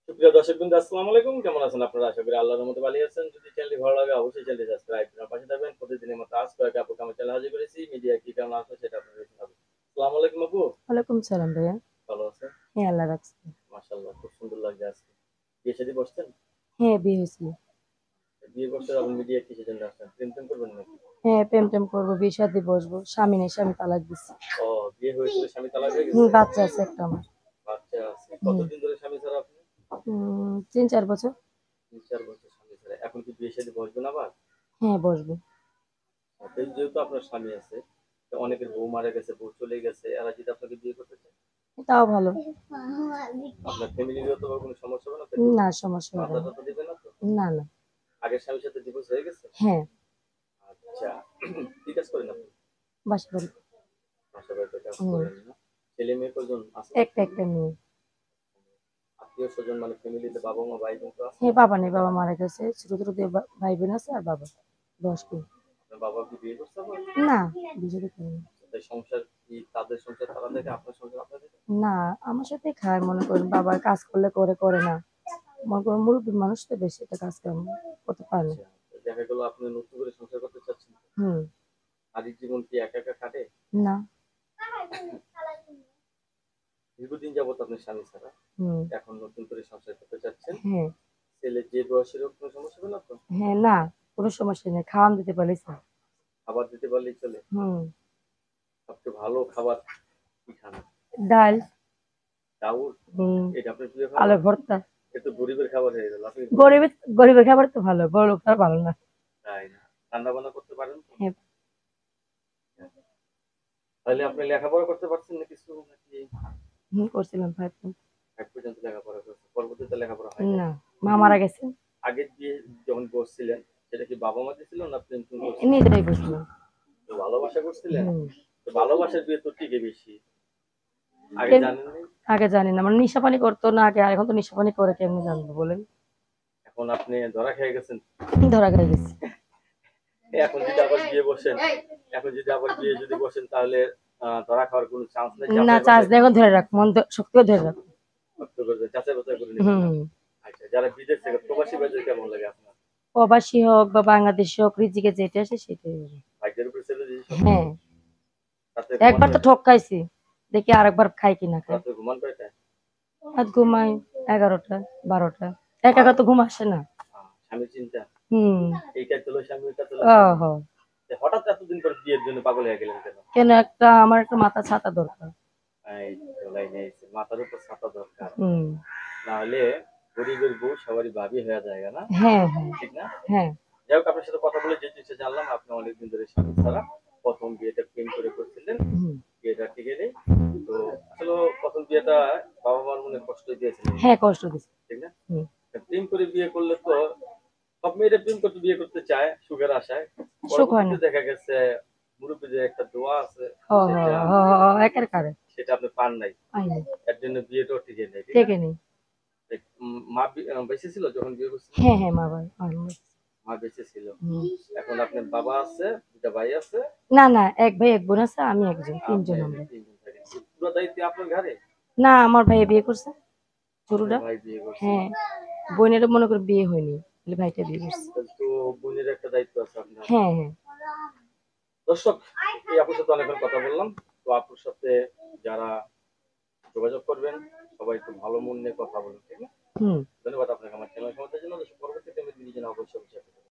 সুপ্রিয় দর্শকবৃন্দ, আসসালামু আলাইকুম। কেমন আছেন আপনারা? আশা করি আল্লাহর রহমতে ভালো আছেন। যদি চ্যানেলটি ভালো লাগে অবশ্যই চ্যানেলটি সাবস্ক্রাইব করে পাশে থাকবেন। প্রতিদিনের মতো আজ কয়েক আপুকে আমার চ্যানেলে হাজির করেছি। মিডিয়া কি কারণে আসলো সেটা আপনারা শোনাবেন। আসসালামু আলাইকুম আপু। ওয়ালাইকুম সালাম ভাইয়া। ভালো আছেন? হ্যাঁ, আল্লাহ রাখছে। মাশাআল্লাহ, খুব সুন্দর লাগছে আজকে। বিয়ে শাদী বসছেন? হ্যাঁ, বিয়ে হয়েছিল। বিয়ে করতে যাবেন, মিডিয়া কিসের জন্য আসছেন? প্রেম করবেন নাকি? হ্যাঁ, প্রেম করবো, বিয়ে শাদী বসবো। স্বামী নেই, স্বামী তালাক দিচ্ছে। ও, বিয়ে হয়েছিল, স্বামী তালাক হয়ে গেছে? বাচ্চা আছে একটা আমার। বাচ্চা আছে। হুম। কতদিন ধরে স্বামী ছাড়া আপনি? 3-4 বছর। 3-4 বছর স্বামী ছাড়া। এখন কি বিয়ে শাদী বসবেন আবার? হ্যাঁ, বসবো। যেহেতু আপনার স্বামী আছে, তো অনেকের বউ মারা গেছে, বউ চলে গেছে, এরা যদি আপনাকে বিয়ে করতে চায়, তাও ভালো। আপনার ফ্যামিলিগত বা কোনো সমস্যা হবে না তো? না, সমস্যা হবে বাধা না। টাধা দিবে না তো? না, না। আগের স্বামীর সাথে ডিভোর্স হয়ে গেছে? হ্যাঁ, আচ্ছা। কি কাজ করেন আপনি? বাসা বাড়ি। বাসা বাড়িতে কাজ হুম। করেন না? ছেলে মেয়ে কজন আছে একটা নাকি? একটা মেয়ে। আত্মীয় স্বজন মানে ফ্যামিলিতে বাবা মা ভাই বোন তো আছে? হ্যাঁ, বাবা নেই, বাবা মারা গেছে। ছোট ছোট দুই ভাই বোন আছে আর বাবা। 10 জন। আপনার বাবা কি বিয়ে করছে আবার? না, বিয়ে করিনি। তাই সংসার কি, তাদের সংসার তারা দেখে, আপনার সংসার আপনার দেখে? না, আমার সাথে খায়, মনে করেন বাবা কাজ করলে করে, করে না। মনে করেন মুরব্বী মানুষ তো, বেশি একটা কাজ কাম করতে পারে না। আচ্ছা, তো দেখা গেল আপনি নতুন করে সংসার করতে চাচ্ছেন। হুম। আদির জীবন কি একা একা কাটে? না। দীর্ঘদিন যাবত আপনি স্বামী ছাড়া, হুম। এখন নতুন করে সংসার করতে চাচ্ছেন। হ্যাঁ। ছেলে যে বয়সের হোক, কোনো সমস্যা হবে না তো? হ্যাঁ, না, কোনো সমস্যা নেই, খাওয়ান দিতে পারলেই স্যার। খাবার দিতে পারলেই চলে? হুম। সবচেয়ে ভালো খাবার কি খান? ডাল। চাউল? হুম। এটা আপনার প্রিয় খাবার? আলু ভর্তা। এ তো গরিবের খাবার হয়ে গেল। আপনি গরিব? গরিবের গরিবের খাবার তো ভালো, বড় লোক খাবার ভালো না। তাই না? রান্না বান্না করতে পারেন তো? হ্যাঁ। তাহলে আপনি লেখাপড়া করতে পারছেন না কিছু নাকি? হুম, করছিলাম 5 পর্যন্ত। 5 পর্যন্ত লেখাপড়া করছেন, পরবর্তীতে লেখাপড়া হয় নাই? না, মা মারা গেছে। আগের বিয়ে যখন করছিলেন, সেটা কি বাবা মা দিছিল না প্রেম টেম করছিলেন? নিজেরাই করছিলাম। তো ভালোবাসা করছিলেন? হুম। তো ভালোবাসার বিয়ে তো টিকে বেশি। আগে প্রেম জানেন নাই? আগে জানি না, মানে নিশা পানি করতো না আগে, আর এখন তো নিশা পানি করে, কেমনে জানবো বলেন? এখন আপনি ধরা খেয়ে গেছেন। ধরা খেয়ে গেছি। এখন যদি আবার বিয়ে বসেন, এখন যদি আবার বিয়ে যদি বসেন তাহলে ধরা খাওয়ার কোনো চান্স নেই। না, যাচাই চার্জ বাছাই দিয়ে এখন ধরে রাখ, মন শক্ত করে ধরে রাখ। করতে করতে যাচাই বাছাই করে নেবেন না? হুম। আচ্ছা, যারা বিদেশ থেকে প্রবাসী ভাইদের কেমন লাগে আপনার? প্রবাসী হোক বা বাংলাদেশি হোক, রিজিকে যেটা আসে সেটাই হবে। ভাগ্যের উপর ছেড়ে দিয়ে সব হ্যাঁ। কিছু। রাতে ঘুমান একবার তো কয়টায়? ঠকাইছি, দেখি আরেকবার খাই কিনা খাই। রাতে ঘুমান কয়টায়? রাত ঘুমাই 11টা 12টা। একা মা একা তো ঘুম আসে না। স্বামীর চিন্তা, হুম। এইটা তোলো স্বামী, ওইটা তোলো স্বামী। ওহো। হঠাৎ এতদিন পর বিয়ের জন্য পাগল হয়ে গেলেন কেন? কেন, আমার একটা মাথা ছাতা দরকার। এই তো লাইনে এসে মাথার উপর ছাতা দরকার। হুম। না হলে গরিবের বউ সবারই ভাবি হয়ে যায় না? হ্যাঁ, হ্যাঁ। ঠিক না? হ্যাঁ। যাই হোক, আপনার সাথে কথা বলে যে জিনিসটা জানলাম, আপনি অনেকদিন ধরে স্বামী ছাড়া। প্রথম বিয়েটা প্রেম করে করছিলেন, হুম। বিয়েটা টিকে নেই। তো আসলে প্রথম বিয়েটা বাবা মার মনে কষ্ট দিয়েছিলেন, হ্যাঁ, কষ্ট দিছে। ঠিক না? হুম। প্রেম করে বিয়ে করলে তো সব মেয়েরা প্রেম করতে বিয়ে করতে চায় সুখের আশায়। সুখ হয় পরবর্তীতে না। দেখা গেছে মুরব্বীদের একটা দোয়া আছে, ও হ সেটা হ হ একের কারে। সেটা আপনি পান নাই। পাই নাই। এর জন্য বিয়েটাও টিকে নেই, ঠিক না? টেকে নেই। মা বেঁচে ছিল যখন বিয়ে করছিলেন? হ্যাঁ, হ্যাঁ, মা ভাই আমার। মা বেঁচে ছিল। হুম। এখন আপনার বাবা আছে, দুটা ভাই আছে, না, না, এক ভাই এক বোন আছে, আমি একজন, আপনি 3 জন আমরা। তিনজন থাকেন। পুরো দায়িত্ব আপনার ঘাড়ে? না, আমার ভাইয়া বিয়ে করছে, আপনার ছোটটা। ভাই বিয়ে করছে? হ্যাঁ। বোনেরও মনে করে বিয়ে হয়নি, বলে ভাইটা বিয়ে করছে। তাহলে তো বোনের একটা দায়িত্ব আছে আপনার। হ্যাঁ, হ্যাঁ। দর্শক, এই আপুর সাথে অনেকক্ষণ কথা বললাম। তো আপুর সাথে যারা যোগাযোগ করবেন, সবাই একটু ভালো মন নিয়ে কথা বলুন, ঠিক না? হুম। ধন্যবাদ আপনাকে আমার চ্যানেল সমর্থনের জন্য। পরবর্তীতে আমি নিজে অবশ্যই